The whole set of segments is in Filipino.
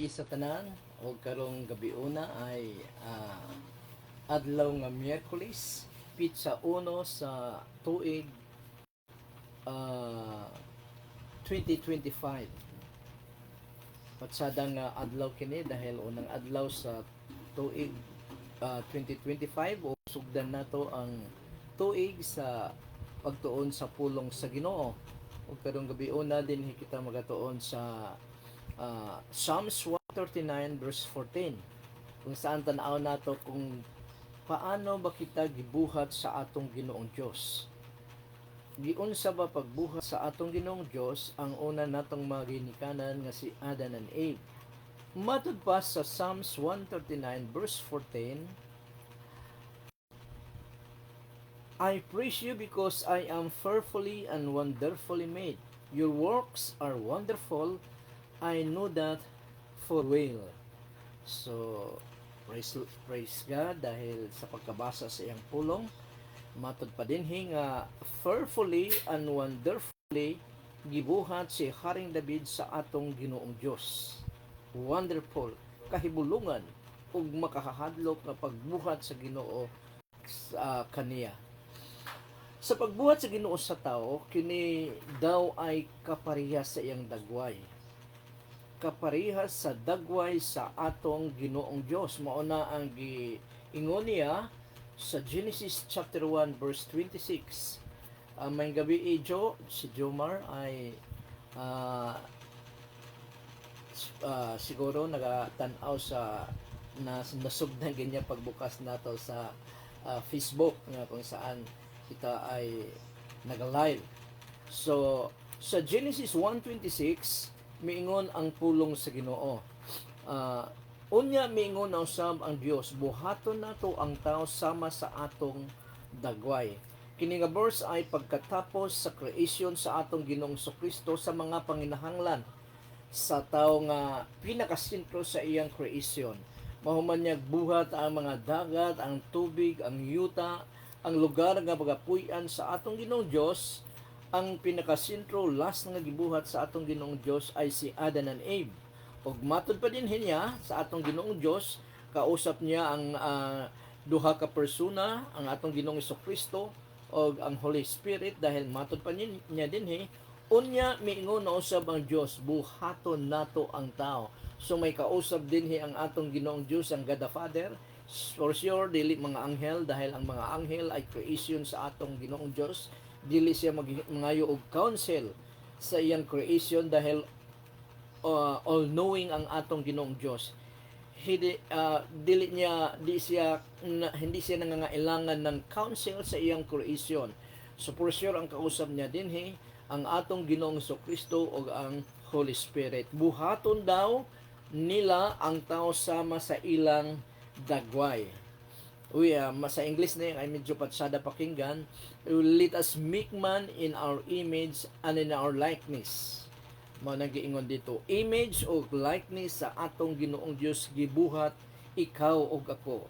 Sa tanan o karong gabi una ay adlaw nga Miyerkules pitsa uno sa tuig ah, 2025. Patsada nga adlaw kini dahil unang adlaw sa tuig 2025 o sugdan nato ang tuig sa pagtuon sa pulong sa Ginoo. O karong gabi una din kita magatuon sa Psalms 139 verse 14 kung saan tanaw nato kung paano ba kita gibuhat sa atong Ginoong Dios. Giunsa ba pagbuhat sa atong Ginoong Dios ang una natong maginikanan nga si Adan and Eve. Matud pa sa Psalms 139 verse 14, I praise you because I am fearfully and wonderfully made. Your works are wonderful. I know that for well. So, praise God dahil sa pagkabasa sa iyang pulong. Matod pa din nga fearfully and wonderfully gibuhat si Haring David sa atong Ginoong Dios. Wonderful, kahibulungan ug makahadlok nga pagbuhat sa Ginoo sa kaniya. Sa pagbuhat sa Ginoo sa tao, kini daw ay kaparehas sa iyang dagway. Kaparehas sa dagway sa atong Ginoong Dios. Mao na ang giingon niya sa Genesis chapter 1 verse 26. May gabi si Jomar ay siguro nagatanaw sa nasugdan ganyan pagbukas nato sa Facebook nga kung saan kita ay nag-live. So sa Genesis 1:26 miingon ang pulong sa Ginoo. Unya miingon na usab ang Dios, buhaton nato ang tao sama sa atong dagway. Kini nga verse ay pagkatapos sa creation sa atong Ginoong Kristo sa mga panginahanglan sa tao nga pinakasentro sa iyang creation. Mahuman niya buhat ang mga dagat, ang tubig, ang yuta, ang lugar nga pagapuy-an sa atong Ginoong Dios. Ang pinakasentro last nga gibuhat sa atong Ginoong Dios ay si Adan and Eve. Og matod pa din niya sa atong Ginoong Dios, kausap niya ang duha ka persona, ang atong Ginoong Kristo og ang Holy Spirit dahil matod pa niya din unya miingon na usab ang Dios, buhaton nato ang tao. So may kausap din ang atong Ginoong Dios, ang God the Father. For sure dili mga anghel dahil ang mga anghel ay creation sa atong Ginoong Dios. Dili siya mangayo og counsel sa iyang creation dahil all-knowing ang atong Ginoong Dios. Hindi siya nangangailangan ng counsel sa iyang creation. So for sure ang kausap niya din ang atong Ginoong Kristo o ang Holy Spirit. Buhaton daw nila ang tao sama sa ilang dagway. Sa English na yung ay medyo patsada pakinggan. Let us make man in our image and in our likeness. Nagiingon dito, image o likeness sa atong Ginoong Dios gibuhat ikaw o ako.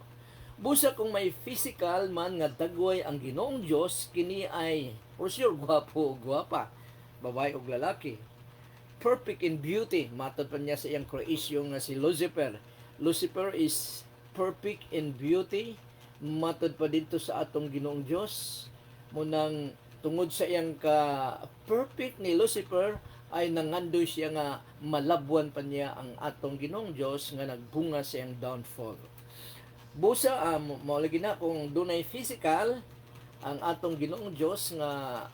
Busa kung may physical man nga dagway ang Ginoong Dios, kini ay for sure gwapo o gwapa, babae o lalaki. Perfect in beauty, matod pa niya sa iyang creation nga si Lucifer. Lucifer is perfect in beauty, matod pa dito sa atong Ginoong Dios. Munang tungod sa iyang ka-perfect ni Lucifer, ay nangandoy siya nga malabwan pa niya ang atong Ginoong Dios nga nagbunga sa iyang downfall. Busa maulagi na kung dunay physical ang atong Ginoong Dios nga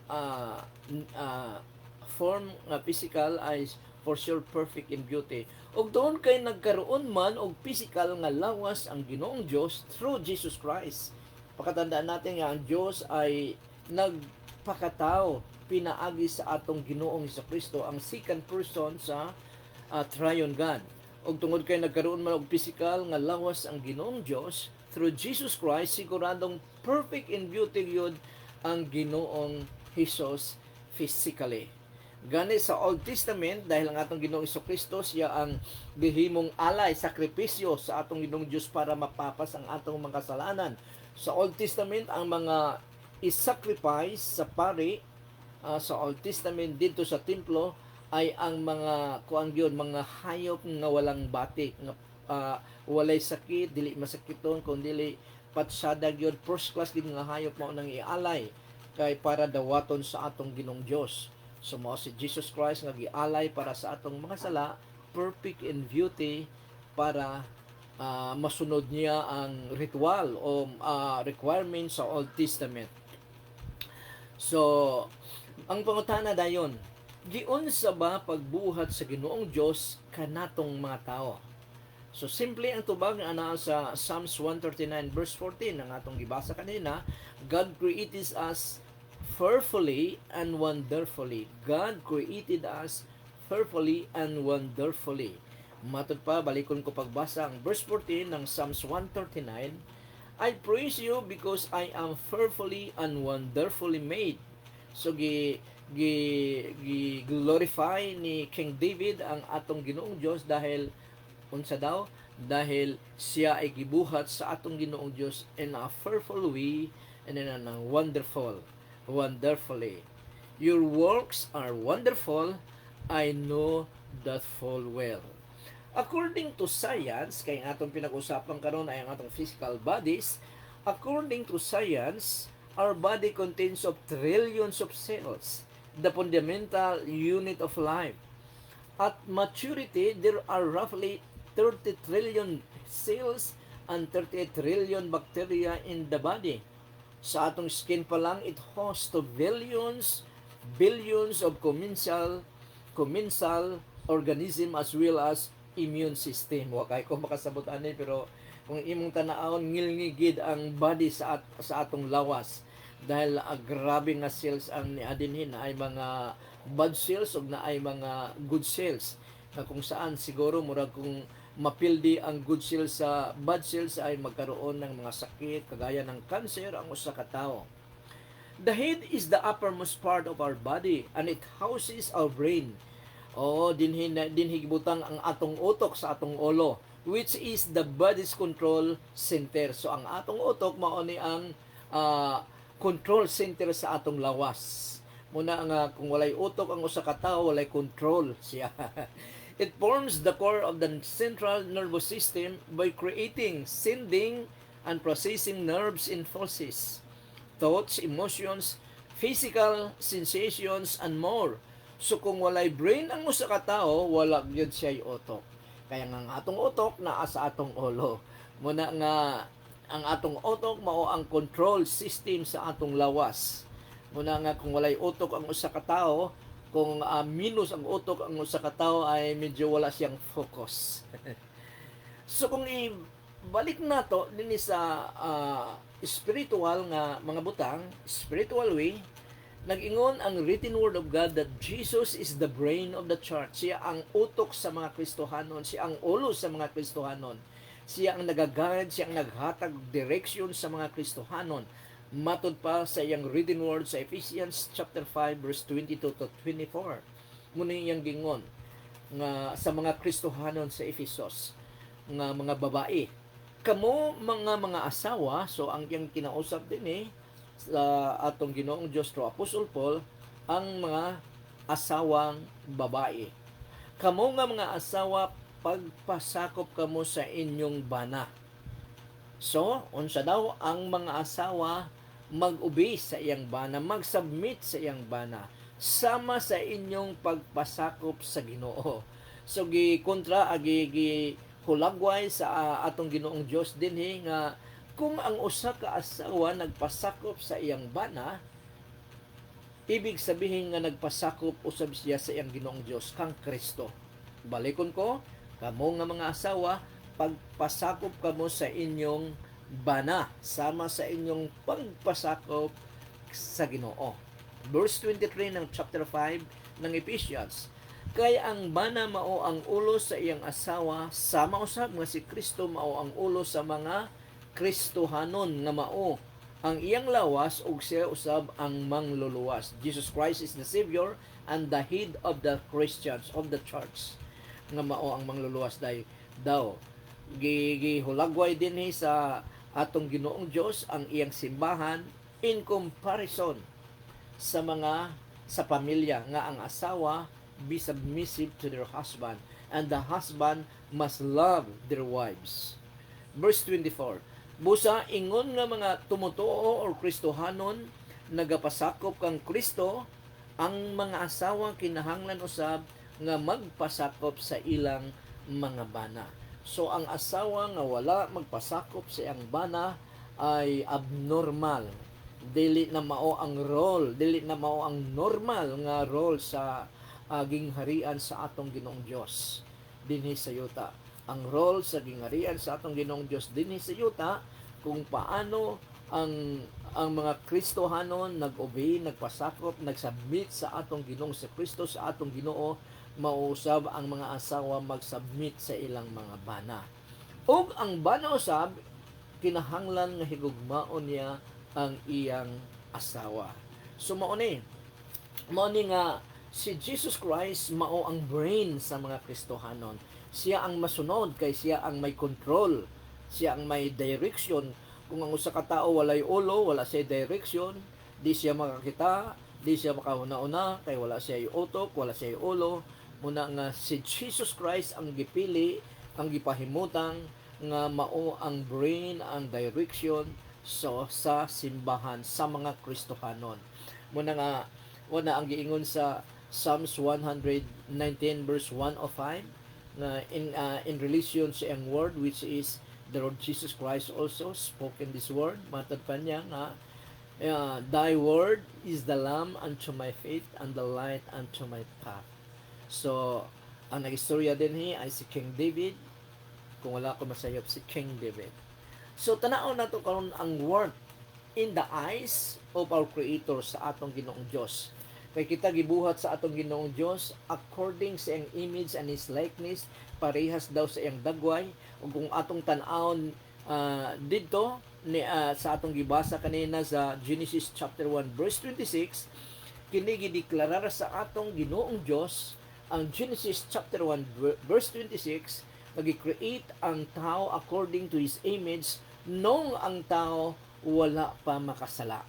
form nga physical ay for sure perfect in beauty. Ug doon kay nagkaroon man og physical nga lawas ang Ginoong Dios through Jesus Christ. Pakatandaan natin nga ang Dios ay nagpakatao, pinaagi sa atong Ginoong Kristo, ang second person sa triune God. Og tungod kay nagkaroon man og physical nga lawas ang Ginoong Dios through Jesus Christ, siguradong perfect in beauty yun ang Ginoong Hesus physically. Gani sa Old Testament, dahil ang atong Ginoong Kristo siya ang gihimong alay, sakripisyo sa atong Ginoong Dios para mapapas ang atong mga kasalanan. Sa Old Testament, ang mga is-sacrifice sa pari sa Old Testament dito sa templo ay ang mga kuan gyud, mga hayop nga walang batik nga walay sakit, dili masakiton kun dili patsada gyud, first class gid nga hayop mao nang ialay kay para dawaton sa atong Ginoong Dios. So mao si Jesus Christ nga gialay para sa atong mga sala, perfect in beauty, para masunod niya ang ritual o requirements sa Old Testament. So, ang pangutana dayon, giun sa ba pagbuhat sa Ginoong Dios kanatong mga tao? So simple ang tubag nga anaa sa Psalms 139 verse 14 ang atong gibasa kanina, God created us fearfully and wonderfully. God created us fearfully and wonderfully. Matod pa, balikon ko pagbasa ang verse 14 ng Psalms 139. I praise you because I am fearfully and wonderfully made. So glorify ni King David ang atong Ginoong Dios dahil unsa daw? Dahil siya ay gibuhat sa atong Ginoong Dios in a fearful way and in a wonderfully. Your works are wonderful, I know that full well. According to science, kay atong pinag-usapan karon ay ang atong physical bodies, according to science, our body contains of trillions of cells, the fundamental unit of life. At maturity, there are roughly 30 trillion cells and 38 trillion bacteria in the body. Sa atong skin pa lang, it hosts to billions of commensal organism as well as immune system. Wakay ko makasabot ani, pero kung imong tanaawon, ngilngigid ang body sa atong lawas dahil grabe nga cells ang niadinhin, ay mga bad cells ug na ay mga good cells, na kung saan siguro murag kung mapildi ang good cells sa bad cells ay magkaroon ng mga sakit kagaya ng cancer ang usa ka tawo. The head is the uppermost part of our body and it houses our brain. Dinhi gibutang ang atong utok sa atong ulo, which is the body's control center. So ang atong utok mao ni ang control center sa atong lawas. Muna nga kung walay utok ang usa ka tawo, walay control siya. It forms the core of the central nervous system by creating, sending, and processing nerves impulses, thoughts, emotions, physical sensations, and more. So kung walay brain ang usa ka tawo, wala gyud siya utok. Kaya nga atong utok naa sa atong ulo. Muna nga ang atong utok mao ang control system sa atong lawas. Muna nga kung walay utok ang usa ka tawo, kung minus ang utok ang usa ka tawo, ay medyo wala siyang focus. So kung ibalik nato dinhi sa spiritual nga mga butang, spiritual way, nag-ingon ang written word of God that Jesus is the brain of the church. Siya ang utok sa mga Kristohanon, siya ang ulo sa mga Kristohanon. Siya ang nagaguide, siya ang naghatag direksyon sa mga Kristohanon. Matod pa sa iyang written word sa Ephesians chapter 5 verse 22 to 24. Muna iyang gingon nga sa mga Kristohanon sa Ephesus nga mga babae, kamo mga asawa. So ang iyang kinausap din sa atong Ginoong Dios through Apostle Paul, ang mga asawang babae. Kamo nga mga asawa, pagpasakop kamo sa inyong bana. So unsa daw ang mga asawa mag-obey sa iyang bana, mag-submit sa iyang bana, sama sa inyong pagpasakop sa Ginoo. So gikontra hulagway sa atong Ginoong Dios dinhi nga kung ang usa ka asawa nagpasakop sa iyang bana, ibig sabihin nga nagpasakop usab siya sa iyang Ginoong Dios kang Kristo. Balikon ko, kamo nga mga asawa, pagpasakop kamo sa inyong bana, sama sa inyong pagpasakop sa Ginoo. Verse 23 ng chapter 5 ng Ephesians. Kaya ang bana mao ang ulo sa iyang asawa, sama usab nga si Kristo mao ang ulo sa mga Kristohanon nga mao ang iyang lawas ug siya usab ang mangluluwas. Jesus Christ is the Savior and the head of the Christians, of the church, nga mao ang mangluluwas daw. Gihulagway din sa atong Ginoong Dios ang iyang simbahan in comparison sa pamilya nga ang asawa be submissive to their husband, and the husband must love their wives. Verse 24. Busa ingon nga mga tumutuo or Kristohanon nagapasakop kang Kristo, ang mga asawa kinahanglan usab nga magpasakop sa ilang mga bana. So ang asawa nga wala magpasakop sa iyang bana ay abnormal. Dili na mao ang role, dili na mao ang normal nga role sa gingharian sa atong Ginoong Dios dinhi sa yuta. Ang role sa gingharian sa atong Ginoong Dios dinhi sa yuta kung paano ang mga Kristohanon nag-obey, nagpasakop, nagsubmit sa atong Ginoong sa Kristo, sa atong Ginoo, mausab ang mga asawa mag-submit sa ilang mga bana. Ug ang bana usab kinahanglan nga higugmaon niya ang iyang asawa. So mao ni nga si Jesus Christ mao ang brain sa mga Kristohanon. Siya ang masunod kay siya ang may control, siya ang may direction. Kung ang usa ka tawo walay ulo, wala siya direction, di siya makakita, di siya makahuna-una kay wala siya utok, wala siya ulo. Muna nga si Jesus Christ ang gipili, ang gipahimutang nga mao ang brain, ang direction sa simbahan sa mga Kristohanon. Muna nga wala ang giingon sa Psalms 119 verse 105 na in relation sa ang word which is the Lord Jesus Christ also spoken this word. Matad pa niya nga thy word is the lamp unto my feet and the light unto my path. So ang nagistorya din ay si King David. Kung wala ko masayop, si King David. So tanaw na to karon ang word in the eyes of our Creator sa atong Ginoong Dios. Kay kita gibuhat sa atong Ginoong Dios according sa iyang image and His likeness, parehas daw sa iyang dagway. Ug kung atong tan-awon didto ni sa atong gibasa kanina sa Genesis chapter 1 verse 26, kini gideklarar sa atong Ginoong Dios. Ang Genesis chapter 1 verse 26, nag-create ang tao according to His image nung ang tao wala pa makasala.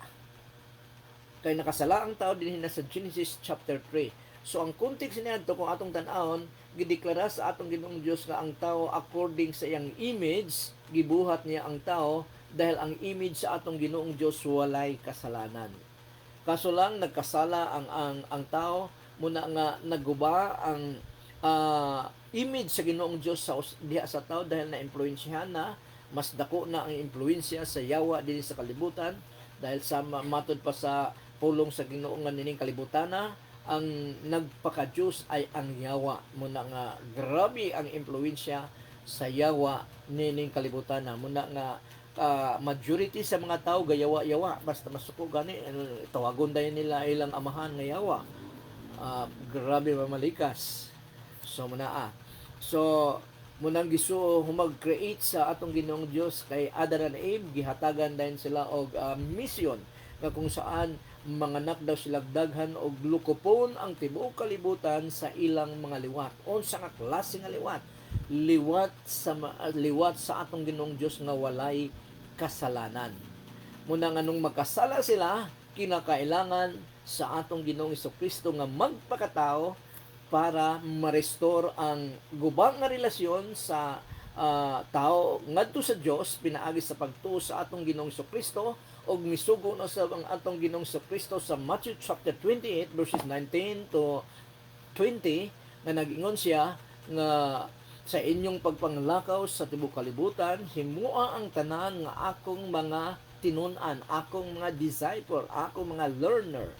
Kay nakasala ang tao dinhi na sa Genesis chapter 3. So ang context niya kung atong tan-awon, gideklara sa atong Ginoong Dios nga ang tao according sa iyang image, gibuhat niya ang tao dahil ang image sa atong Ginoong Dios walay kasalanan. Kaso lang nagkasala ang tao, muna nga naguba ang image sa Ginoong Dios sa diha sa tao dahil na-impluwensyahan na, mas dako na ang impluwensya sa yawa dinhi sa kalibutan dahil sa matod pa sa pulong sa Ginoo nga nining kalibutan na ang nagpaka-Diyos ay ang yawa. Muna nga grabe ang impluwensya sa yawa nining kalibutan na. Muna nga majority sa mga tao gayawa-yawa basta masuko gani tawagon dayon nila ilang amahan nga yawa. Grabe mamalikas. So munang gisu humag-create sa atong Ginoong Dios kay Adan and Eve, gihatagan dayon sila og mission nga kung saan manganak daw sila daghan og lukopon ang tibuok kalibutan sa ilang mga liwat. Unsa nga klase nga liwat? Liwat sa atong Ginoong Dios nga walay kasalanan. Muna nga nung magkasala sila, kinakailangan sa atong Ginoong Kristo nga magpakatao para ma-restore ang gubang nga relasyon sa tao ngadto sa Dios pinaagi sa pagtuo sa atong Ginoong Kristo og misugo na sa ang atong Ginoong Kristo sa Matthew chapter 28 verses 19 to 20 nga nag-ingon siya nga sa inyong pagpanglakaw sa tibuok kalibutan himua ang tanan nga akong mga tinun-an, akong mga disciple, akong mga learner.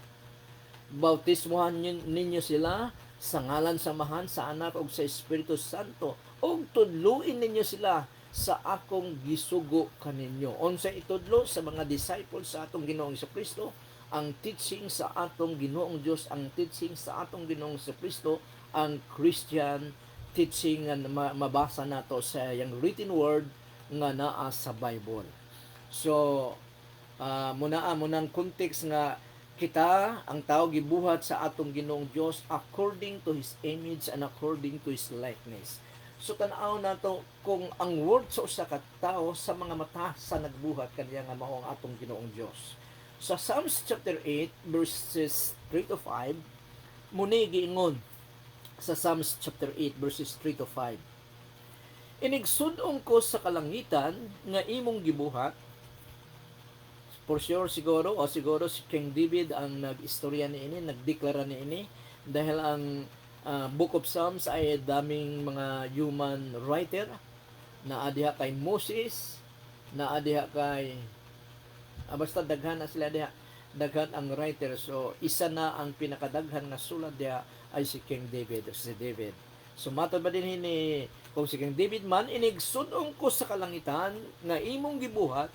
Bautismohan ninyo sila sa ngalan samahan sa Anak ug sa Espiritu Santo ug tudluin ninyo sila sa akong gisugo kaninyo. Unsa itudlo sa mga disciples sa atong Ginoong Kristo? Ang teaching sa atong Ginoong Dios, ang teaching sa atong Ginoong Kristo, ang Christian teaching nga mabasa nato sa yang written word nga naa sa Bible. So munang context nga kita ang tao gibuhat sa atong Ginoong Dios according to His image and according to His likeness. So tan-aw nato kung ang word sa usa ka tawo sa mga mata sa nagbuhat kaniya nga mao ang atong Ginoong Dios. Sa Psalms chapter 8 verses 3 to 5 muni giingon sa Psalms chapter 8 verses 3 to 5. Inigsud-ong ko sa kalangitan nga imong gibuhat. For sure siguro si King David ang nag-istorya niini, nagdeklara niini dahil ang Book of Psalms ay daming mga human writer na adiha kay Moses, na adiha kay basta daghan na sila diha, daghan ang writer. So isa na ang pinakadaghan nga sulat diha ay si King David, si David. So matod ba din ni kung si King David man, inigsud-ong ko sa kalangitan nga imong gibuhat,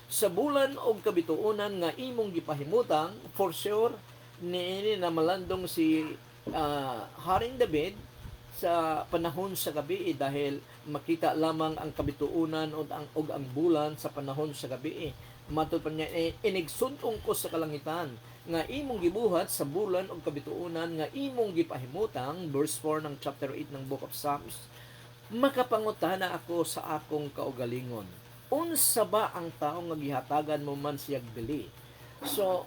sa bulan og kabituonan nga imong gipahimutang. For sure niini na malandong si Haring David sa panahon sa gabi dahil makita lamang ang kabituonan og ang bulan sa panahon sa gabi. Matod pa niya, inigsud-ong ko sa kalangitan nga imong gibuhat sa bulan og kabituonan nga imong gipahimutang. Verse 4 ng chapter 8 ng Book of Psalms. Makapangutana ako sa akong kaugalingon, unsa ba ang tao nga gihatagan mo man siyag bili? So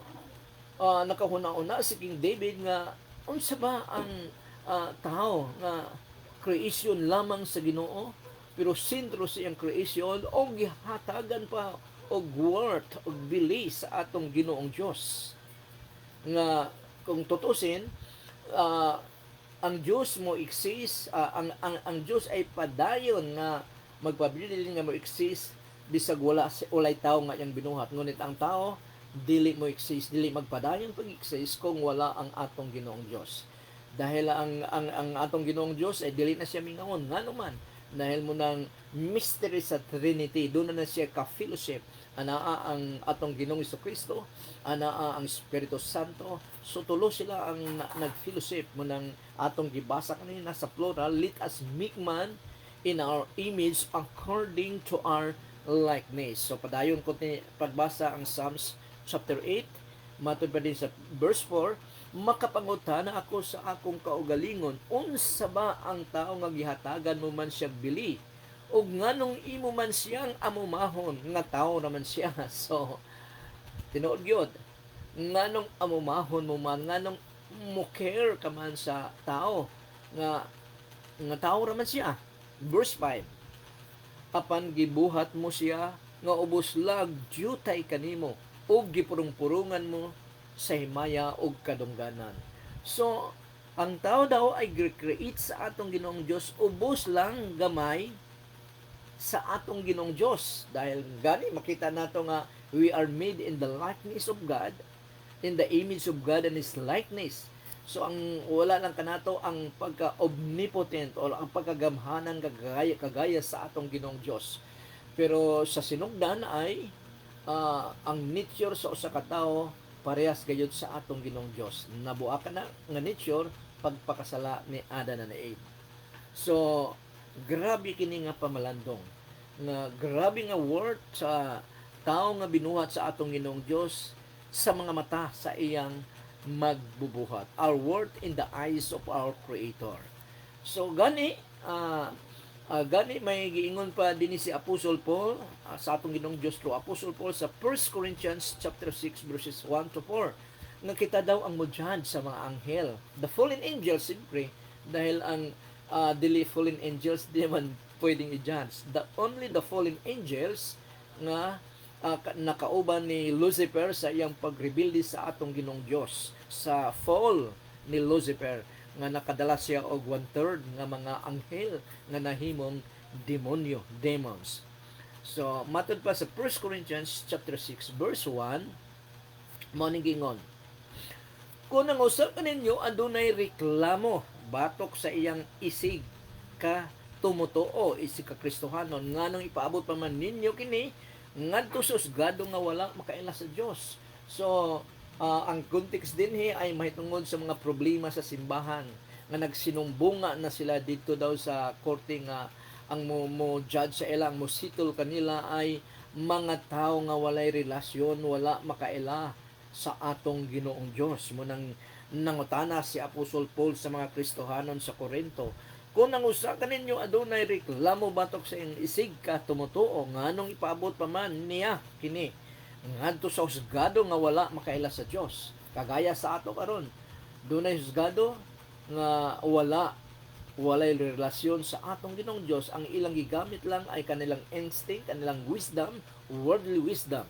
nakahuna-una si King David nga unsa ba ang tao nga creation lamang sa Ginoo, pero sentro siyang creation o gihatagan pa og worth og bili sa atong Ginoong Dios. Nga kung tutusin, ang Dios mo exist, ang Dios ay padayon nga magpabilin nga mo exist bisag walay tao nga yang binuhat. Ngunit ang tao dili mo exist, dili magpadayon pag-exist kung wala ang atong Ginoong Dios. Dahil ang atong Ginoong Dios ay dili na siya mingaon ngano man, dahil mo ng mystery sa Trinity, doon na siya ka-fellowship. Anaa ang atong Ginoong Jesucristo, anaa ang Espiritu Santo. So tulo sila ang nag-fellowship mo ng atong gibasa kanina sa plural, let us make man in our image according to our likeness. So padayon ko ni pagbasa ang Psalms chapter 8, matod pa din sa verse 4, makapangutana ako sa akong kaugalingon, unsa ba ang tao nga gihatagan mo man siyang bili, ug nganong imo man siyang amumahon, nga tao naman siya. So tinuod gyud, nganong amumahon mo man, nganong mo care ka man sa tao nga tao naman siya. Verse 5, apan gibuhat mo siya nga ubos lag jutay kanimo, ug gipurong-purungan mo sa himaya ug kadungganan. So ang tao daw ay create sa atong Ginoong Dios, ubos lang gamay sa atong Ginoong Dios. Dahil gani makita nato nga we are made in the likeness of God, in the image of God and His likeness. So ang wala lang kanato ang pagka-omnipotent o ang pagkagamhanan kagaya sa atong Ginoong Dios. Pero sa sinugdan ay ang nature sa usa ka tawo parehas gayud sa atong Ginoong Dios. Nabuaka na nga nature pagpakasala ni Adan and Eve. So grabe kini nga pamalandong, nga grabe nga worth sa tao nga binuhat sa atong Ginoong Dios sa mga mata sa iyang magbubuhat. Our worth in the eyes of our Creator. So gani may giingon pa din si Apostle Paul sa atong Ginoong Dios through Apostle Paul sa 1 Corinthians chapter 6 verses 1 to 4, nga kita daw ang mo-judge sa mga anghel, the fallen angels, siyempre, dahil ang dili fallen angels di man pwedeng i-judge. Only the fallen angels nga nakauban ni Lucifer sa iyang pagrebelde sa atong Ginoong Dios, sa fall ni Lucifer, nga nakadala siya og 1/3 nga mga anghel nga nahimong demonyo, demons. So matod pa sa 1 Corinthians chapter 6 verse 1, mao ning gingon, kung ang usa kaninyo adunay reklamo batok sa iyang isig ka tumutuo, isig ka Kristohanon, nganong ipaabot pa man ninyo kini ngadto sa husgado nga wala makaila sa Dios. So ang context din ay mahitungod sa mga problema sa simbahan nga nagsinumbunga na sila dito daw sa korte nga ang mo judge sa ila, ang mo sitol kanila ay mga tao nga walay relasyon, wala makaila sa atong Ginoong Dios. Mo nang nangutana si Apostle Paul sa mga Kristohanon sa Corinto, kung nang usa kaninyo adunay reklamo batok sa iyang isig ka tumutuo, nganong ipaabot pa man niya kini ngadto sa husgado nga wala makaila sa Dios. Kagaya sa ato karon, dunay husgado nga walay relasyon sa atong Ginoong Dios, ang ilang gigamit lang ay kanilang instinct, kanilang wisdom, worldly wisdom.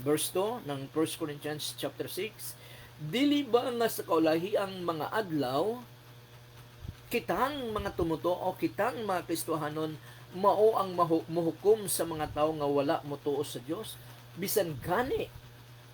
Verse 2 ng 1 Corinthians chapter 6, dili ba nga sa kaulahiang mga adlaw kitang mga tumuto o kitang mga Kristohanon mao ang mahukom sa mga tao nga wala motuo sa Dios, bisan gani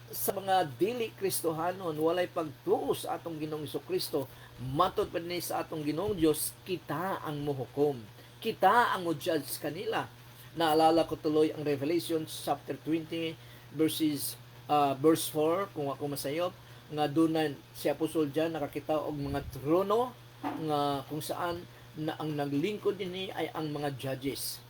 sa mga dili Kristohanon walay pagtuo sa atong Ginoong Kristo, matud pa ni sa atong Ginoong Dios, kita ang mohukom, kita ang mo-judge kanila. Naalala ko tuloy ang Revelation chapter 20 verse 4, kung ako masayop, nga doon si Apostol John nakakita og mga trono nga kung saan na ang naglingkod dinhi ay ang mga judges,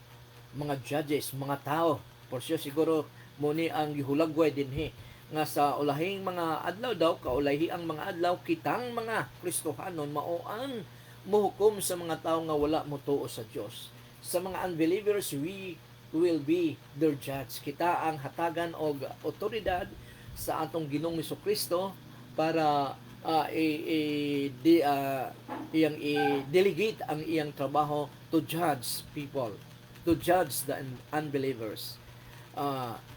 mga tao. For sure siguro muni ang gihulagway dinhi nga sa ulahing mga adlaw daw, kaulahi ang mga adlaw, kitang mga Kristohanon mao ang mohukom sa mga tao nga wala motuo sa Dios. Sa mga unbelievers, we will be their judge. Kita ang hatagan og otoridad sa atong Ginoong Kristo para iyang i-delegate ang iyang trabaho to judge people, to judge the unbelievers.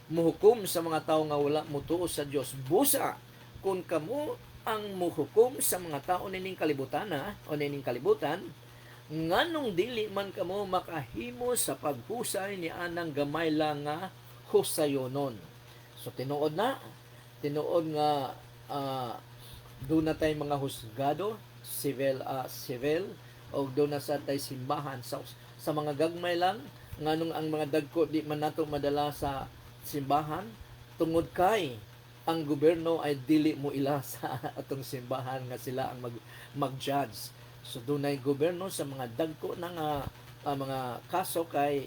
Muhukom sa mga tao nga wala motuo sa Dios. Busa kung kamo ang muhukom sa mga tao nining kalibutan o nining kalibutan, nganong dili man kamo makahimo sa paghusay ni anang gamay lang nga husayonon. So tinuod nga doon na tayo mga husgado, civil o doon na sa tayo simbahan sa mga gagmay lang, nganong ang mga dagko di man nato madala sa simbahan tungod kay ang gobyerno ay dili mo ila sa atong simbahan nga sila ang mag-judge. So dunay gobyerno sa mga dagko na nga mga kaso kay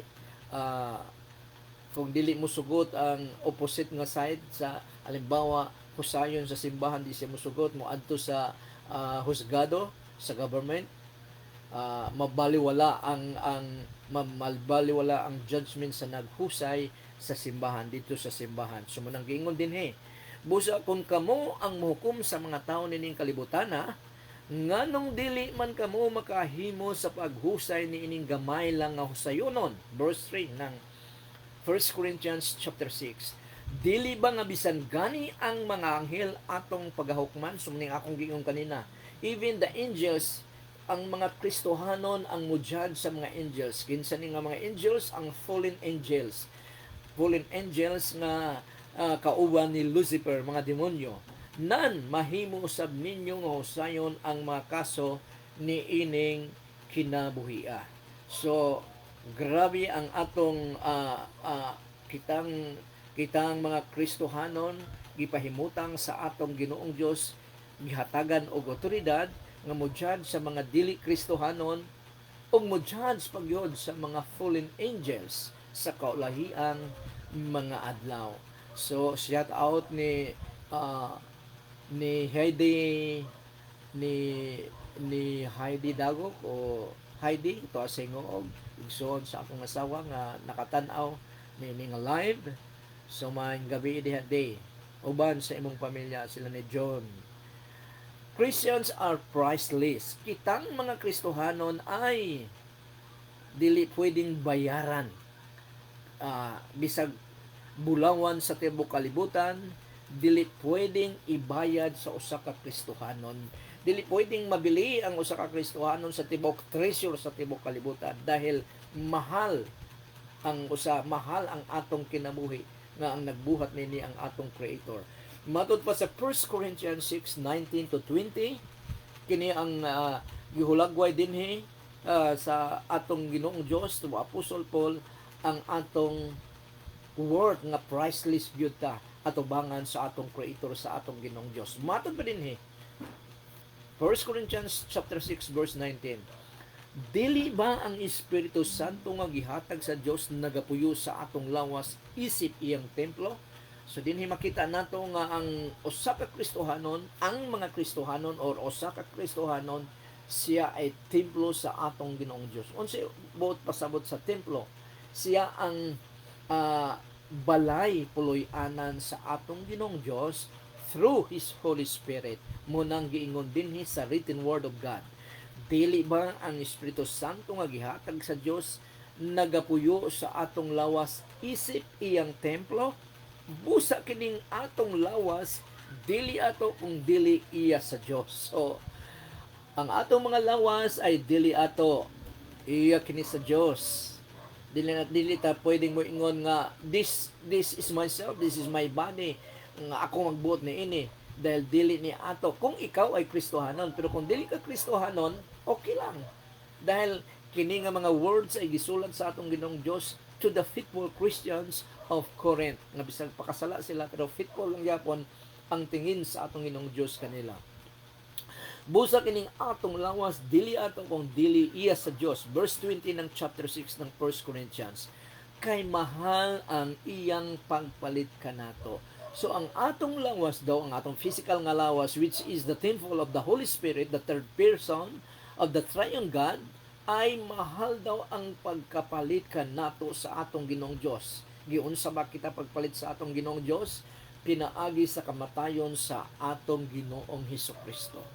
kung dili mo sugot ang opposite nga side, sa halimbawa husayon sa simbahan di siya musugot mo adto sa husgado sa government, mabaliwala ang judgment sa naghusay sa simbahan, dito sa simbahan. So munang giingon din busa kung kamo ang muhukom sa mga tao nining kalibutana, nganong dili man kamo makahimo sa paghusay ni ining gamay lang nga husayonon. Verse 3 ng 1 Corinthians chapter 6. Dili ba nga bisan gani ang mga anghel atong pagahukman? Sumning akong giingon kanina, even the angels, ang mga Kristohanon ang mujudge sa mga angels. Kinsa ni nga mga angels? Ang fallen angels nga kauban ni Lucifer, mga demonyo. Nan mahimo sab ninyo nga husayon ang mga kaso ni ining kinabuhia. So grabe ang atong kitang mga Kristohanon gipahimutang sa atong Ginoong Dios, gihatagan og otoridad nga mo-judge sa mga dili Kristohanon ug mo-judge pagyod sa mga fallen angels sa kaulahiang mga adlaw. So shout out ni Heidi Heidi Dagok o Heidi ito asingo og igsoon sa akong asawa nga nakatan-aw ni nga live. So maayong gabi day uban sa imong pamilya, sila ni John. Christians are priceless. Kitang mga Kristohanon ay dili pwedeng bayaran. Bisag bulawan sa tibok kalibutan, dili pwedeng ibayad sa usa ka Kristohanon. Dili pwedeng mabili ang usa ka Kristohanon sa tibok treasure sa tibok kalibutan, dahil mahal ang atong kinabuhi nga ang nagbuhat nini ang atong Creator. Matod pa sa 1 Corinthians 6:19-20, kini ang gihulagway dinhi sa atong Ginoong Dios to Apostol Paul, ang atong worth nga priceless gyud ta atubangan sa atong Creator, sa atong Ginoong Dios. Matod pa dinhi 1 Corinthians chapter 6 verse 19. Dili ba ang Espiritu Santo nga gihatag sa Dios nagapuyo sa atong lawas isip iyang templo? So dinhi makita nato nga ang usa ka Kristohanon, ang mga Kristohanon or usa ka Kristohanon, siya ay templo sa atong Ginoong Dios. Unsa buot pasabot sa templo? Siya ang balay puloy-anan sa atong Ginoong Dios through His Holy Spirit. mo nang giingon dinhi sa written word of God. Dili ba ang Espiritu Santo nga gihatag sa Dios nagapuyo sa atong lawas isip iyang templo? Busa kining atong lawas dili ato kung dili iya sa Dios. So ang atong mga lawas ay dili ato, iya kini sa Dios. Dili ta pwedeng mo ingon nga this is myself, this is my body, nga ako magbuot ni ini, dahil dili ni ato. Kung ikaw ay Kristohanon, pero kung dili ka Kristohanon, okay lang, dahil kini nga mga words ay gisulat sa atong Ginoong Dios to the faithful Christians of Corinth, nga bisag pakasala sila pero faithful lang gyapon ang tingin sa atong Ginoong Dios kanila. Busa kining atong lawas dili ato kung dili iya sa Dios. Verse 20 ng chapter 6 ng 1 Corinthians. Kay mahal ang iyang pagpalit kanato. So ang atong lawas daw, ang atong physical nga lawas, which is the temple of the Holy Spirit, the third person of the Triune God, ay mahal daw ang pagkapalit kanato sa atong Ginoong Dios. Giunsa ba kita pagpalit sa atong Ginoong Dios? Pinaagi sa kamatayon sa atong Ginoong Hesukristo.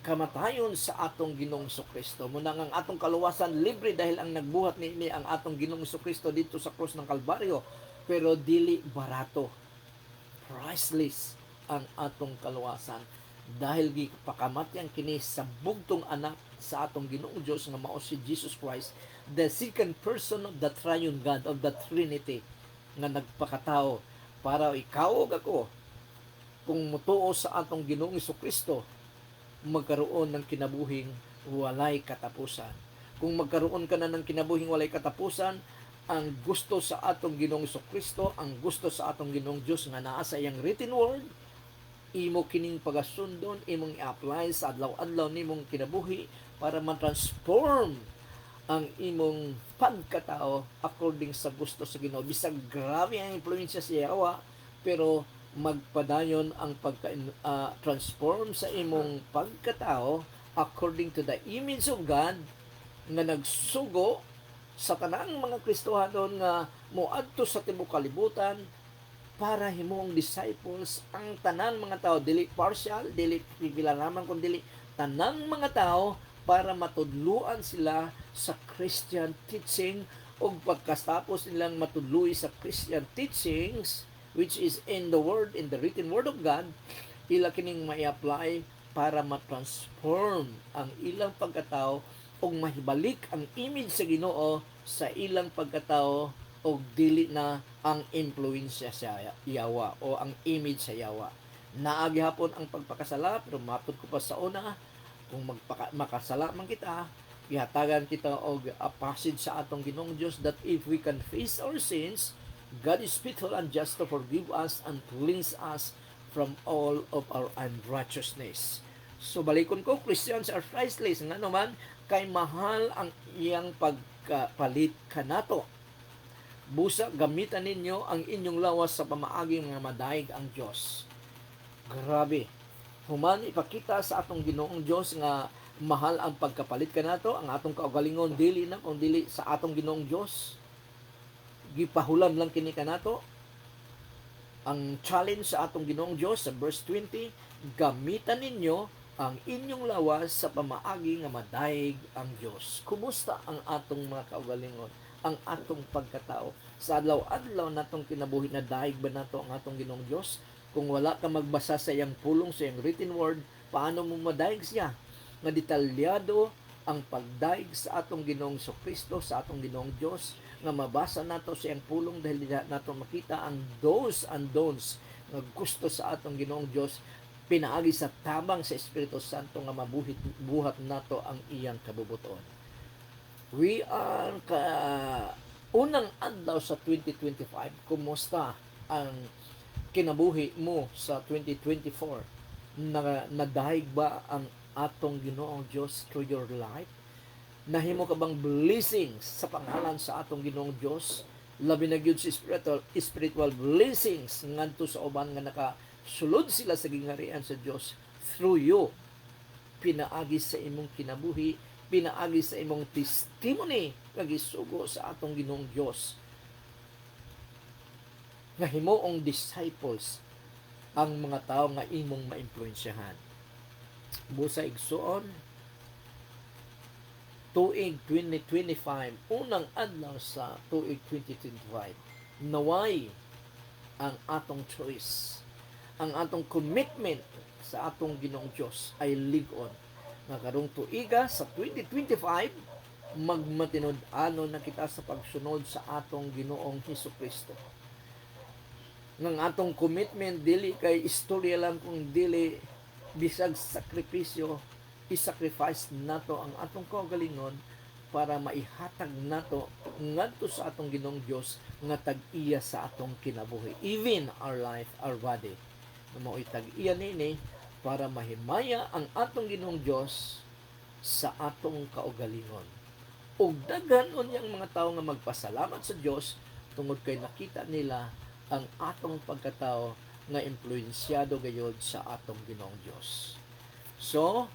Kamatayon sa atong Ginoong Kristo. Muna ang atong kaluwasan libre dahil ang nagbuhat ni ang atong Ginoong Kristo dito sa krus ng Kalbaryo, pero dili barato. Priceless ang atong kaluwasan dahil gipakamatyan kini sa bugtong anak sa atong Ginoong Dios nga mao si Jesus Christ, the second person of the triune God, of the Trinity, nga nagpakatao para ikaw ug ako kung mutuo sa atong Ginoong Kristo magkaroon ng kinabuhing walay katapusan. Kung magkaroon ka na ng kinabuhing walay katapusan, ang gusto sa atong Ginoong Kristo, ang gusto sa atong Ginoong Dios nga naa sa iyang written word, imo kining pagasundon, imong i-apply sa adlaw-adlaw nimong kinabuhi para ma-transform ang imong pagkatao according sa gusto sa Ginoo. Bisag grabe ang impluwensya sa Yawa, pero magpadayon ang pagka-transform sa imong pagkatao according to the image of God nga nagsugo sa tanang mga Kristohanon nga moadto sa tibuok kalibutan para himong disciples ang tanang mga tao, dili partial, dili pipila lamang kundi tanang mga tao, para matudluan sila sa Christian teaching ug pagkatapos nilang matudluy sa Christian teachings, which is in the word, in the written word of God, ila kining mai-apply para ma-transform ang ilang pagkatao o mahibalik ang image sa Ginoo sa ilang pagkatao o dili na ang impluensya sa Yawa o ang image sa Yawa. Naagi hapon ang pagpakasala, pero matod ko pa sa una, kung makasala man kita, ihatagan kita og a passage sa atong Ginoong Dios that if we confess our sins, God is faithful and just to forgive us and cleanse us from all of our unrighteousness. So balikon ko, Christians are priceless. Nga naman, kay mahal ang iyang pagpalit kanato. Busa, gamitan ninyo ang inyong lawas sa pamaaging mga madaig ang Diyos. Grabe. Human ipakita sa atong Ginoong Diyos nga mahal ang pagkapalit kanato, ang atong kaugalingon dili na kung dili sa atong Ginoong Diyos. Gipahulam lang kini kanato. Ang challenge sa atong Ginoong Diyos sa verse 20, gamitan ninyo ang inyong lawas sa pamaagi nga madaig ang Diyos. Kumusta ang atong mga kaugalingon, ang atong pagkatao? Sa adlaw-adlaw natong kinabuhi na daig ba nato ang atong Ginoong Diyos? Kung wala ka magbasa sa iyang pulong, sa iyang written word, paano mo madaig siya? Nga detalyado ang pagdaig sa atong Ginoong Kristo, sa atong Ginoong Diyos, nga mabasa nato sa iyang pulong dahil nato makita ang do's and don'ts nga gusto sa atong Ginoong Diyos, pinaagi sa tabang sa Espiritu Santo nga buhat nato ang iyang kabubuton. We are unang adlaw sa 2025. Kumusta ang kinabuhi mo sa 2024? Nadahig ba ang atong Ginoong Diyos through your life? Nahimo ka bang blessings sa pangalan sa atong Ginoong Diyos? Labi na gyud sa spiritual blessings ngadto sa uban nga nakasulod sila sa gingarian sa Diyos through you. Pinaagi sa imong kinabuhi, pinaagi sa imong testimony nga gisugo sa atong Ginoong Diyos. Nga himuong disciples ang mga tao nga imong maimpluwensyahan. busa igsuon tuig 2025, unang adlaw sa tuig 2025. Naway ang atong choice, ang atong commitment sa atong Ginoong Dios ay lig-on. Nga karong tuiga sa 2025 magmatinud-ano na kita sa pagsunod sa atong Ginoong Hesukristo. Ng atong commitment dili kay istorya lang, kung dili bisag sakripisyo, i-sacrifice nato ang atong kaugalingon para maihatag nato ngadto sa atong Ginoong Dios nga tag-iya sa atong kinabuhi, even our life, our body, na mao'y tag-iya nini para mahimaya ang atong Ginoong Dios sa atong kaugalingon. Ug daghan unyang mga tawo nga magpasalamat sa Dios tungod kay nakita nila ang atong pagkatao nga impluwensyado gayud sa atong Ginoong Dios. So,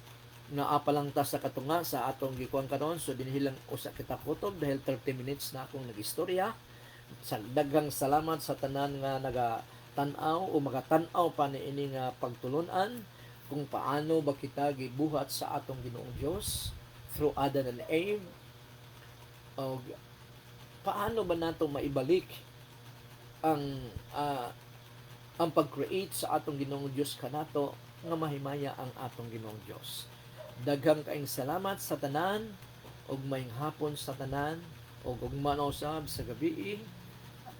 naapa lang ta sa katunga sa atong gikuan karon. So dinhilang usa kita kutob dahil 30 minutes na akong nagistorya. Sa daghang salamat sa tanan nga nagatanaw o magatan-aw pa niini nga pagtulunan kung paano ba kita gibuhat sa atong Ginoong Dios through Adam and Eve, o paano ba nato maibalik ang pag-create sa atong Ginoong Dios kanato nga mahimaya ang atong Ginoong Dios. Daghang kaayong salamat sa tanan, og mayong hapon sa tanan, og ugma na usab sa gabi.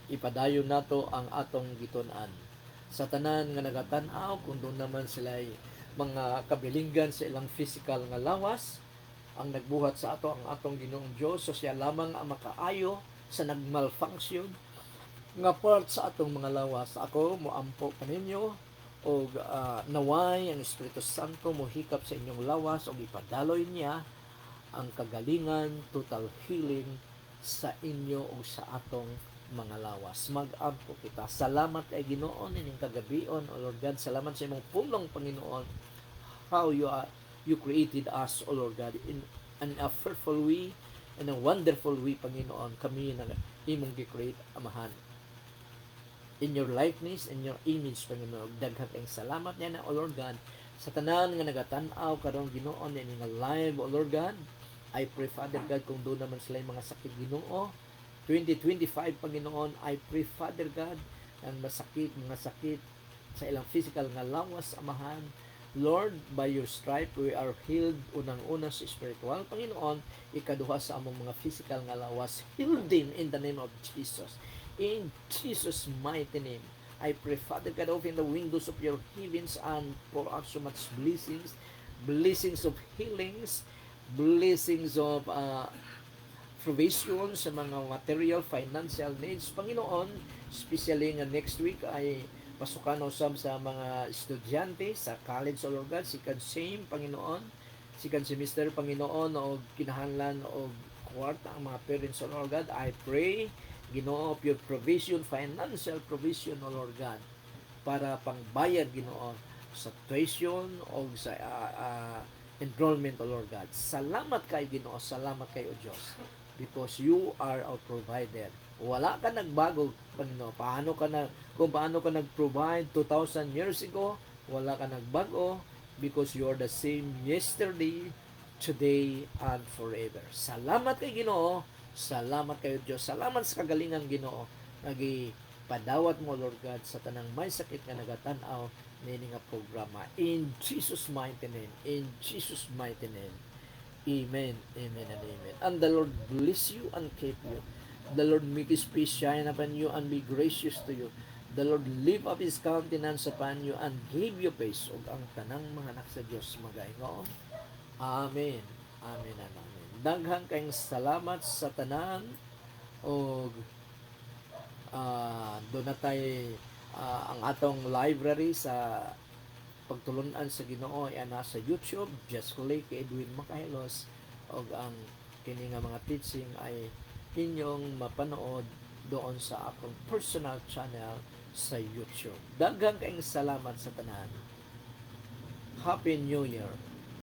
Ipadayon nato ang atong gitun-an sa tanan nga nagatan-aw, kung doon naman sila mga kabilinggan sa ilang physical nga lawas. Ang nagbuhat sa ato ang atong Ginoong Dios, so siya lamang ang makaayo sa nagmalfunction nga part sa atong mga lawas. Ako moampo kaninyo o naway ang Espiritu Santo mohikap sa inyong lawas o ipadaloy niya ang kagalingan, total healing sa inyo o sa atong mga lawas. Mag-ampo kita. Salamat kay Ginoo ining kagabion, O Lord God. Salamat sa imong pulong, Panginoon, how you created us, O Lord God, in a fearful way, in a wonderful way, Panginoon. Kami na imong gi-create, Amahan, in your likeness, in your image, Panginoon. Daghang ang salamat niya na, O Lord God, sa tanan nga nagatanaw karong Ginoo ini nga live, O Lord God. I pray, Father God, kung doon naman sila mga sakit, Ginoo, 2025, Panginoon, I pray, Father God, ang mga sakit sa ilang physical nga lawas, Amahan. Lord, by your stripe, we are healed. Unang-una sa spiritual, Panginoon. Ikaduha sa among mga physical nga lawas, healed din in the name of Jesus. In Jesus' mighty name, I pray, Father God, open the windows of your heavens and pour out so much blessings, blessings of healings, blessings of provision sa mga material, financial needs, Panginoon. Especially nga next week ay pasukan usab sa mga estudyante sa college, O Lord God, second same, Panginoon, second semester, Panginoon, o kinahanglan o kwarta ang mga parents, O Lord God. I pray, Ginoo, of your provision, financial provision, O Lord God, para pangbayad, Ginoo, sa tuition o sa enrollment, O Lord God. Salamat kay Ginoo, salamat kay O Diyos, because you are our provider. Wala ka nagbago, Panginoon. Kung paano ka nag-provide 2,000 years ago, wala ka nagbago, because you are the same yesterday, today, and forever. Salamat kay Ginoo. Salamat kayo, Diyos. Salamat sa kagalingan, Ginoo. Padawat mo, Lord God, sa tanang may sakit nga nagatanaw nini nga programa. In Jesus' mighty name. In Jesus' mighty name. Amen. Amen and amen. And the Lord bless you and keep you. The Lord make His face shine upon you and be gracious to you. The Lord lift up His countenance upon you and give you peace. Ug ang tanang mga anak sa Dios magaingon. Amen. Amen and amen. Daghang kayong salamat sa tanan. Og doon na tayo ang atong library sa pagtulunan sa Ginoo ay nasa YouTube. Just click Edwin Macahilos. Og ang kini nga mga teaching ay inyong mapanood doon sa akong personal channel sa YouTube. Daghang kayong salamat sa tanan. Happy New Year!